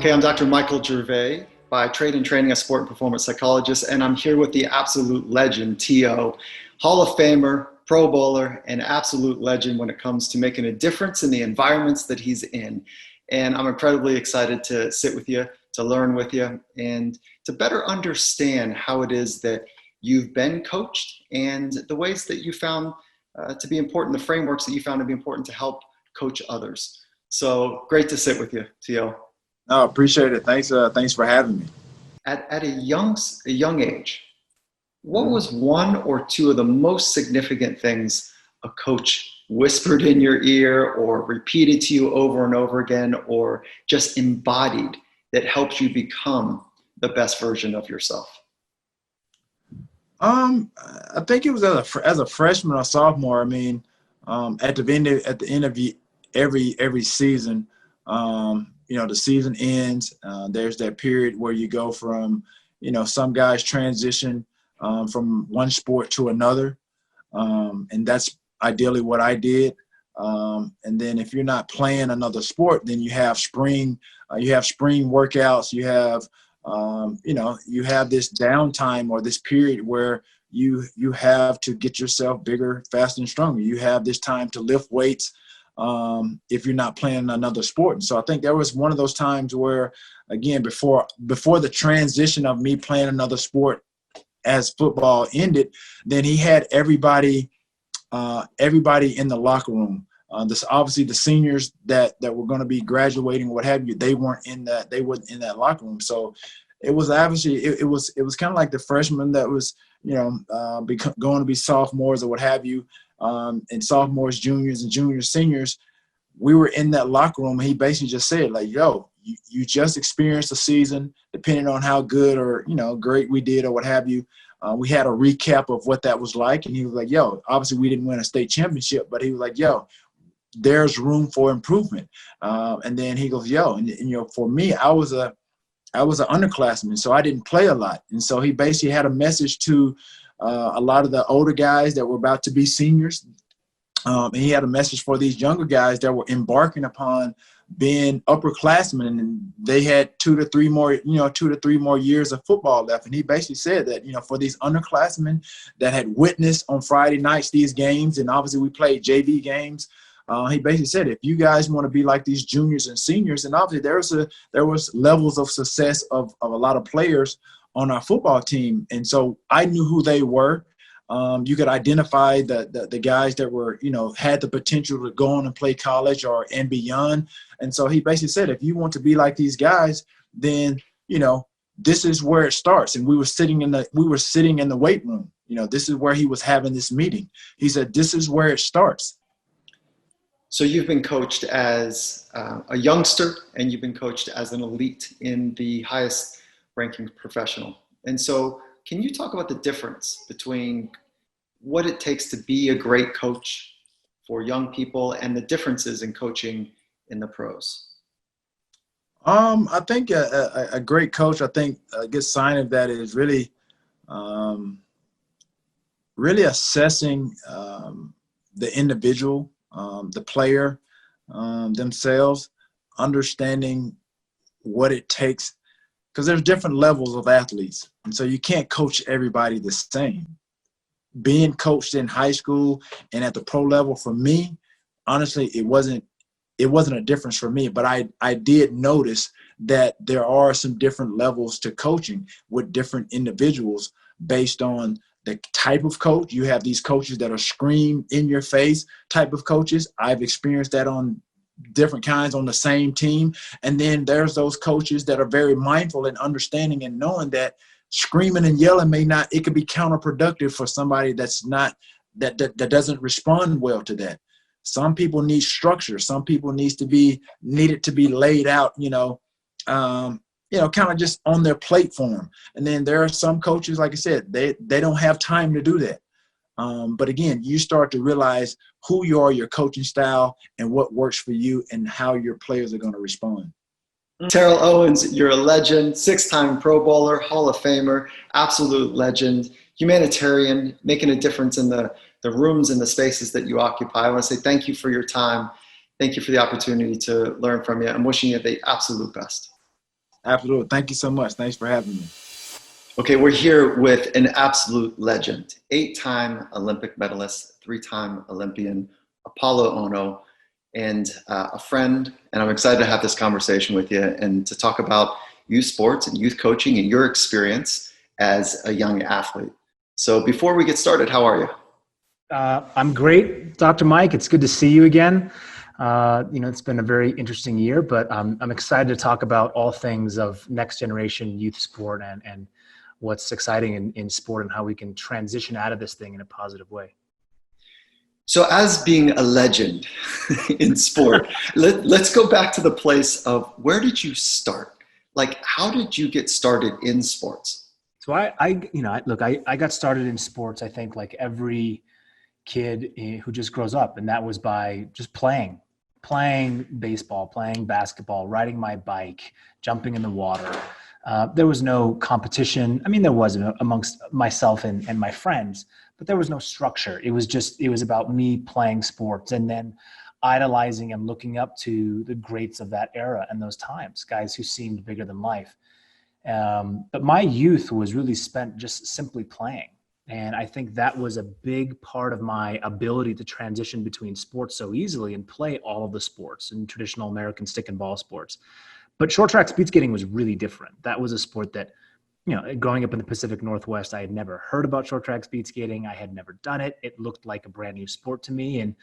Okay, I'm Dr. Michael Gervais, by trade and training a sport and performance psychologist, and I'm here with the absolute legend, T.O., Hall of Famer, Pro Bowler, and absolute legend when it comes to making a difference in the environments that he's in. And I'm incredibly excited to sit with you, to learn with you, and to better understand how it is that you've been coached and the ways that you found to be important, the frameworks that you found to be important to help coach others. So great to sit with you, T.O. No, appreciate it. Thanks for having me. At a young age, what was one or two of the most significant things a coach whispered in your ear or repeated to you over and over again, or just embodied that helped you become the best version of yourself? I think it was as a freshman or sophomore. I mean, at the end of every season, the season ends. There's that period where you go from, some guys transition from one sport to another, and that's ideally what I did. And then if you're not playing another sport, then you have spring workouts. You have you have this downtime or this period where you have to get yourself bigger, faster, and stronger. You have this time to lift weights if you're not playing another sport. And so I think there was one of those times where, again, before the transition of me playing another sport as football ended, then he had everybody in the locker room. Obviously the seniors that were going to be graduating, what have you, they weren't in that locker room. So it was obviously it was kind of like the freshmen that was going to be sophomores or what have you, and sophomores, juniors, and juniors, seniors. We were in that locker room, and he basically just said, like, yo, you just experienced a season, depending on how good or great we did or what have you. We had a recap of what that was like, and he was like, yo, obviously we didn't win a state championship, but he was like, yo, there's room for improvement. And then he goes, yo, and for me, I was an underclassman, so I didn't play a lot. And so he basically had a message to a lot of the older guys that were about to be seniors. And he had a message for these younger guys that were embarking upon being upperclassmen, and they had 2 to 3 more years of football left. And he basically said that, for these underclassmen that had witnessed on Friday nights these games, and obviously we played JV games, he basically said, if you guys want to be like these juniors and seniors, and obviously there was levels of success of a lot of players on our football team. And so I knew who they were. You could identify the guys that were, had the potential to go on and play college and beyond. And so he basically said, if you want to be like these guys, then, this is where it starts. And we were sitting in the weight room. This is where he was having this meeting. He said, this is where it starts. So you've been coached as a youngster, and you've been coached as an elite in the highest ranking professional. And so can you talk about the difference between what it takes to be a great coach for young people and the differences in coaching in the pros? I think a great coach, I think a good sign of that is really assessing the individual, the player themselves, understanding what it takes, because there's different levels of athletes. And so you can't coach everybody the same. Being coached in high school and at the pro level, for me, honestly, it wasn't a difference for me, but I did notice that there are some different levels to coaching with different individuals based on the type of coach. You have these coaches that are scream in your face type of coaches. I've experienced that on different kinds on the same team. And then there's those coaches that are very mindful and understanding and knowing that screaming and yelling it could be counterproductive for somebody that's not, that doesn't respond well to that. Some people need structure. Some people need it to be laid out, kind of just on their plate for them. And then there are some coaches, like I said, they don't have time to do that. But again, you start to realize who you are, your coaching style, and what works for you and how your players are going to respond. Terrell Owens, you're a legend, 6-time Pro Bowler, Hall of Famer, absolute legend, humanitarian, making a difference in the rooms and the spaces that you occupy. I want to say thank you for your time. Thank you for the opportunity to learn from you. I'm wishing you the absolute best. Absolutely. Thank you so much. Thanks for having me. Okay, we're here with an absolute legend, 8-time Olympic medalist, 3-time Olympian, Apolo Ohno, and a friend. And I'm excited to have this conversation with you and to talk about youth sports and youth coaching and your experience as a young athlete. So before we get started, how are you? I'm great, Dr. Mike. It's good to see you again. It's been a very interesting year, but I'm excited to talk about all things of next generation youth sport and what's exciting in sport and how we can transition out of this thing in a positive way. So as being a legend in sport, let's go back to the place of where did you start? Like, how did you get started in sports? So I got started in sports, I think, like every kid who just grows up, and that was by just playing baseball, playing basketball, riding my bike, jumping in the water. There was no competition. I mean, there was amongst myself and my friends, but there was no structure. It was about me playing sports and then idolizing and looking up to the greats of that era and those times, guys who seemed bigger than life. But my youth was really spent just simply playing. And I think that was a big part of my ability to transition between sports so easily and play all of the sports and traditional American stick and ball sports. But short track speed skating was really different. That was a sport that, growing up in the Pacific Northwest, I had never heard about short track speed skating. I had never done it. It looked like a brand new sport to me. And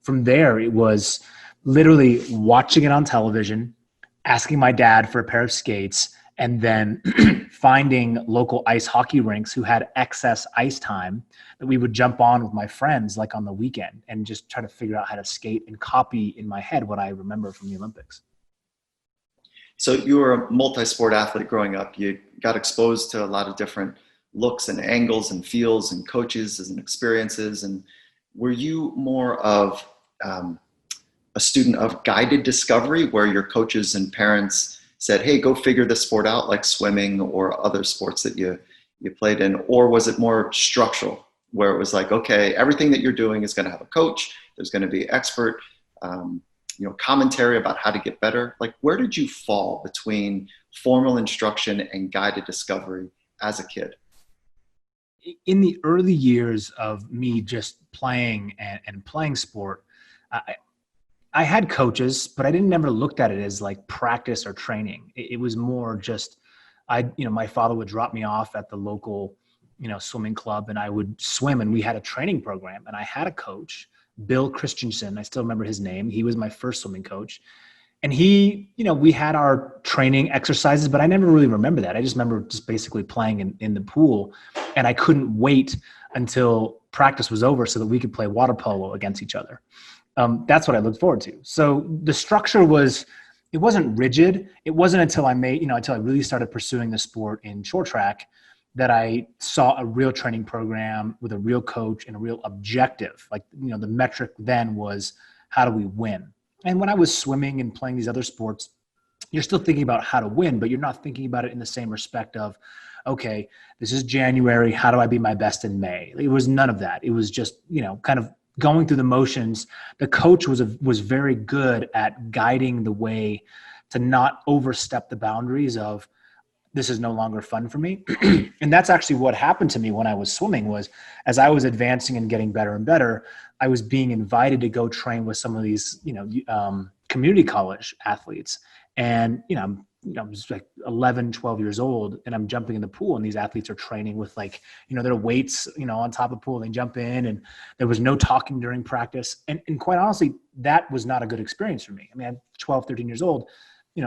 from there, it was literally watching it on television, asking my dad for a pair of skates, and then finding local ice hockey rinks who had excess ice time that we would jump on with my friends, like on the weekend, and just try to figure out how to skate and copy in my head what I remember from the Olympics. So you were a multi-sport athlete growing up. You got exposed to a lot of different looks and angles and feels and coaches and experiences. And were you more of a student of guided discovery where your coaches and parents said, hey, go figure this sport out, like swimming or other sports that you played in? Or was it more structural where it was like, okay, everything that you're doing is going to have a coach, there's going to be expert commentary about how to get better? Like, where did you fall between formal instruction and guided discovery as a kid? In the early years of me just playing and playing sport, I had coaches, but I didn't never looked at it as like practice or training. It was more just, my father would drop me off at the local, swimming club, and I would swim, and we had a training program, and I had a coach, Bill Christensen. I still remember his name. He was my first swimming coach. And he, we had our training exercises, but I never really remember that. I just remember just basically playing in the pool, and I couldn't wait until practice was over so that we could play water polo against each other. That's what I looked forward to. So the structure it wasn't rigid. It wasn't until until I really started pursuing the sport in short track that I saw a real training program with a real coach and a real objective. Like, the metric then was, how do we win? And when I was swimming and playing these other sports, you're still thinking about how to win, but you're not thinking about it in the same respect of, okay, this is January, how do I be my best in May? It was none of that. It was just, kind of going through the motions. The coach was very good at guiding the way to not overstep the boundaries of, this is no longer fun for me. And that's actually what happened to me when I was swimming. Was as I was advancing and getting better and better, I was being invited to go train with some of these, community college athletes. And, I was like 11, 12 years old, and I'm jumping in the pool, and these athletes are training with their weights, on top of the pool. They jump in, and there was no talking during practice. And quite honestly, that was not a good experience for me. I mean, I'm 12, 13 years old,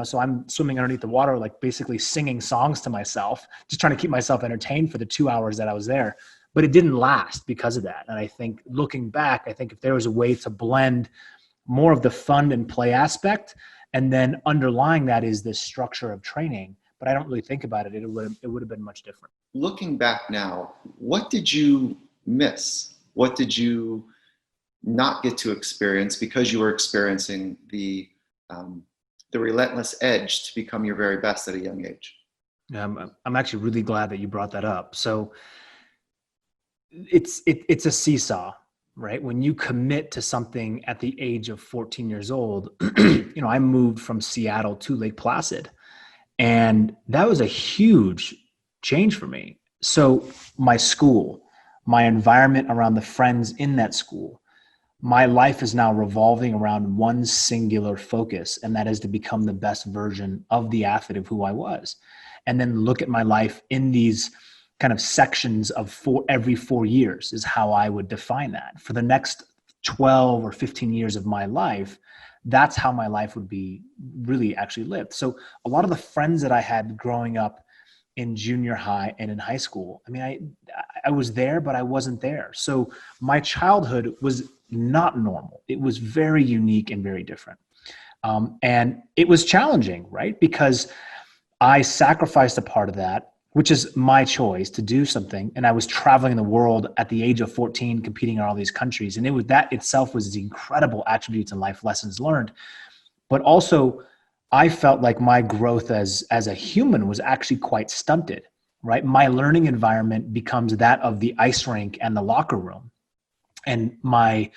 so I'm swimming underneath the water, like basically singing songs to myself, just trying to keep myself entertained for the 2 hours that I was there. But it didn't last because of that. And I think looking back, if there was a way to blend more of the fun and play aspect, and then underlying that is this structure of training, but I don't really think about it, it would have been much different. Looking back now, what did you miss? What did you not get to experience because you were experiencing the relentless edge to become your very best at a young age? I'm actually really glad that you brought that up. So it's a seesaw, right? When you commit to something at the age of 14 years old, I moved from Seattle to Lake Placid. And that was a huge change for me. So my school, my environment around the friends in that school, my life is now revolving around one singular focus, and that is to become the best version of the athlete of who I was. And then look at my life in these kind of sections of every 4 years is how I would define that. For the next 12 or 15 years of my life, that's how my life would be really actually lived. So a lot of the friends that I had growing up in junior high and in high school, I mean, I was there, but I wasn't there. So my childhood was not normal. It was very unique and very different. And it was challenging, right? Because I sacrificed a part of that, which is my choice to do something. And I was traveling the world at the age of 14, competing in all these countries. And that itself was the incredible attributes and life lessons learned. But also, I felt like my growth as a human was actually quite stunted, right? My learning environment becomes that of the ice rink and the locker room. And my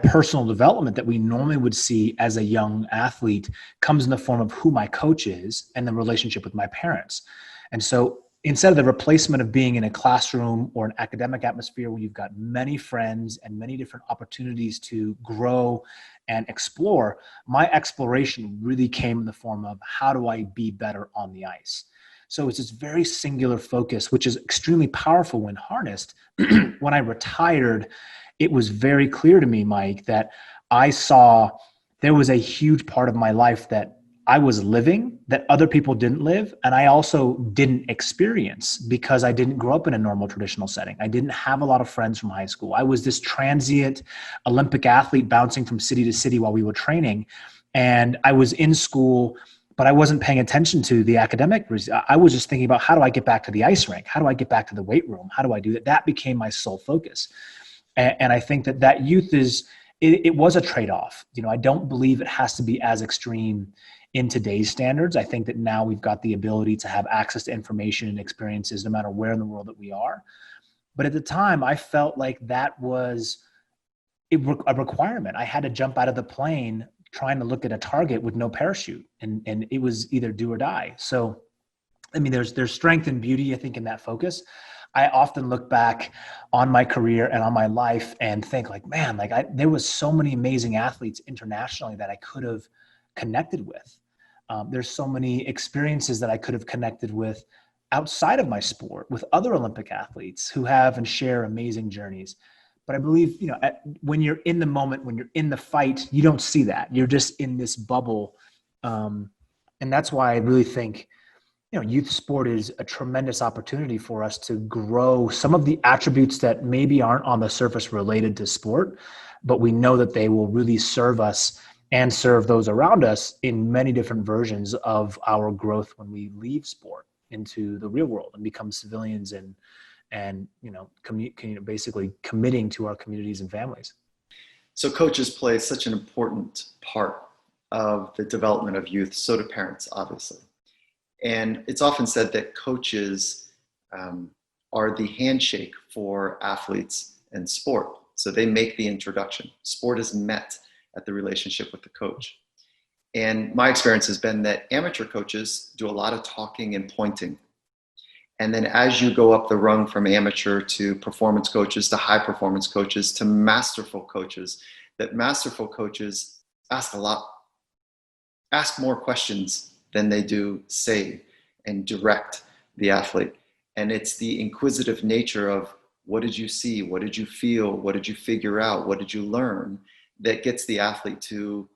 personal development that we normally would see as a young athlete comes in the form of who my coach is and the relationship with my parents. And so instead of the replacement of being in a classroom or an academic atmosphere where you've got many friends and many different opportunities to grow and explore, my exploration really came in the form of how do I be better on the ice? So it's this very singular focus, which is extremely powerful when harnessed. When I retired, it was very clear to me, Mike, that I saw there was a huge part of my life that I was living that other people didn't live. And I also didn't experience because I didn't grow up in a normal traditional setting. I didn't have a lot of friends from high school. I was this transient Olympic athlete bouncing from city to city while we were training. And I was in school, but I wasn't paying attention to the academic. I was just thinking about how do I get back to the ice rink? How do I get back to the weight room? How do I do that? That became my sole focus. And I think that youth it was a trade-off. I don't believe it has to be as extreme in today's standards. I think that now we've got the ability to have access to information and experiences no matter where in the world that we are. But at the time, I felt like that was a requirement. I had to jump out of the plane trying to look at a target with no parachute, and it was either do or die. So, I mean, there's strength and beauty, I think, in that focus. I often look back on my career and on my life and think like, man, there was so many amazing athletes internationally that I could have connected with. There's so many experiences that I could have connected with outside of my sport with other Olympic athletes who have and share amazing journeys. But I believe, when you're in the moment, when you're in the fight, you don't see that. You're just in this bubble. And that's why I really think, youth sport is a tremendous opportunity for us to grow some of the attributes that maybe aren't on the surface related to sport, but we know that they will really serve us and serve those around us in many different versions of our growth when we leave sport into the real world and become civilians and basically committing to our communities and families. So coaches play such an important part of the development of youth, so do parents, obviously. And it's often said that coaches are the handshake for athletes and sport. So they make the introduction. Sport is met at the relationship with the coach. And my experience has been that amateur coaches do a lot of talking and pointing. And then as you go up the rung from amateur to performance coaches, to high performance coaches, to masterful coaches, that masterful coaches ask more questions than they do say and direct the athlete. And it's the inquisitive nature of what did you see? What did you feel? What did you figure out? What did you learn? That gets the athlete to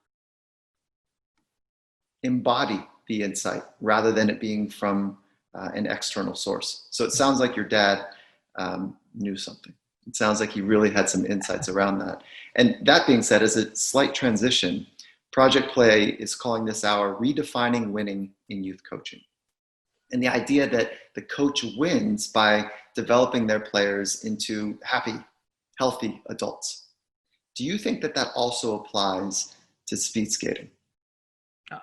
embody the insight rather than it being from an external source. So it sounds like your dad knew something. It sounds like he really had some insights around that. And that being said, as a slight transition, Project Play is calling this hour Redefining Winning in Youth Coaching. And the idea that the coach wins by developing their players into happy, healthy adults. Do you think that also applies to speed skating?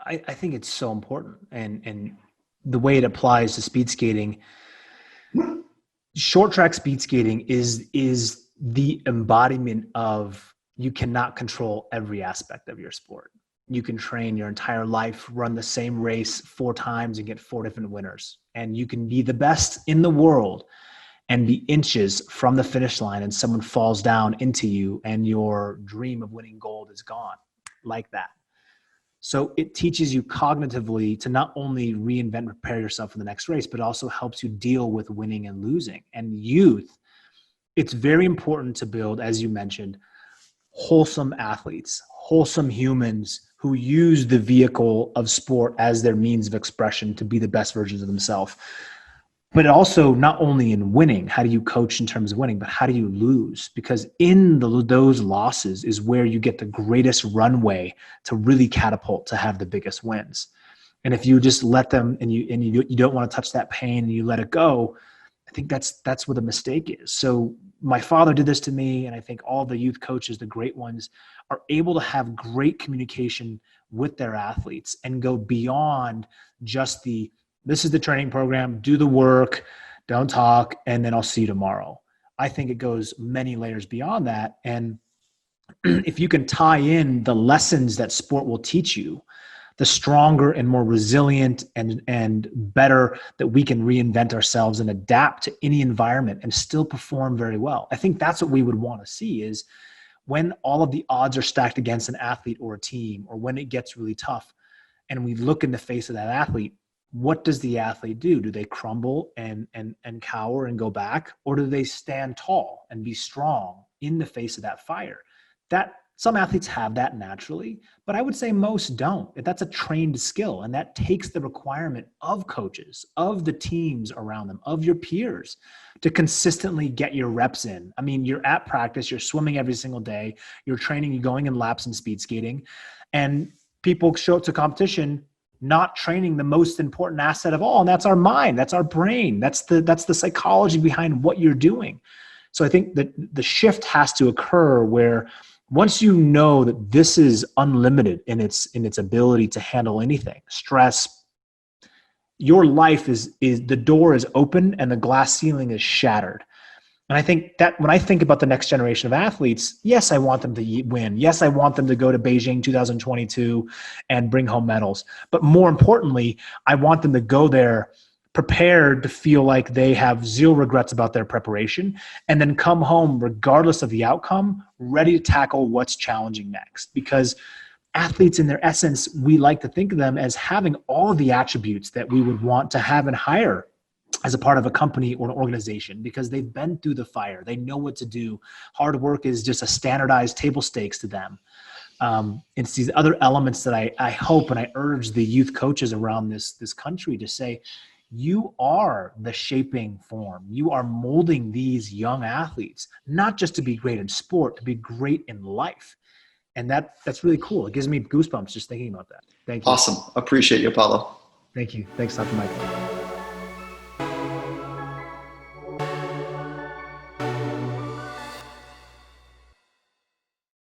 I think it's so important. And the way it applies to speed skating, short track speed skating is the embodiment of you cannot control every aspect of your sport. you can train your entire life, run the same race 4 times and get 4 different winners. And you can be the best in the world and be inches from the finish line, and someone falls down into you and your dream of winning gold is gone like that. So it teaches you cognitively to not only reinvent and prepare yourself for the next race, but also helps you deal with winning and losing. And youth, it's very important to build, as you mentioned, wholesome athletes, wholesome humans who use the vehicle of sport as their means of expression to be the best versions of themselves. But also not only in winning, how do you coach in terms of winning, but how do you lose? Because in those losses is where you get the greatest runway to really catapult to have the biggest wins. And if you just let them and you don't want to touch that pain and you let it go, I think that's what the mistake is. So my father did this to me, and I think all the youth coaches, the great ones, are able to have great communication with their athletes and go beyond just this is the training program, do the work, don't talk, and then I'll see you tomorrow. I think it goes many layers beyond that. And if you can tie in the lessons that sport will teach you, the stronger and more resilient and better that we can reinvent ourselves and adapt to any environment and still perform very well. I think that's what we would want to see, is when all of the odds are stacked against an athlete or a team, or when it gets really tough and we look in the face of that athlete, what does the athlete do? Do they crumble and cower and go back? Or do they stand tall and be strong in the face of that fire? That some athletes have that naturally, but I would say most don't. That's a trained skill, and that takes the requirement of coaches, of the teams around them, of your peers to consistently get your reps in. I mean, you're at practice, you're swimming every single day, you're training, you're going in laps and speed skating, and people show up to competition not training the most important asset of all, and that's our mind, that's our brain, that's the psychology behind what you're doing. So I think that the shift has to occur where once you know that this is unlimited in its ability to handle anything, stress, your life is the door is open and the glass ceiling is shattered. And I think that when I think about the next generation of athletes, yes, I want them to win. Yes, I want them to go to Beijing 2022 and bring home medals. But more importantly, I want them to go there prepared to feel like they have zero regrets about their preparation, and then come home regardless of the outcome, ready to tackle what's challenging next. Because athletes in their essence, we like to think of them as having all of the attributes that we would want to have and hire as a part of a company or an organization, because they've been through the fire. They know what to do. Hard work is just a standardized table stakes to them. It's these other elements that I hope and I urge the youth coaches around this country to say, you are the shaping form. You are molding these young athletes, not just to be great in sport, to be great in life. And that's really cool. It gives me goosebumps just thinking about that. Thank you. Awesome. Appreciate you, Apolo. Thank you. Thanks, Dr. Michael.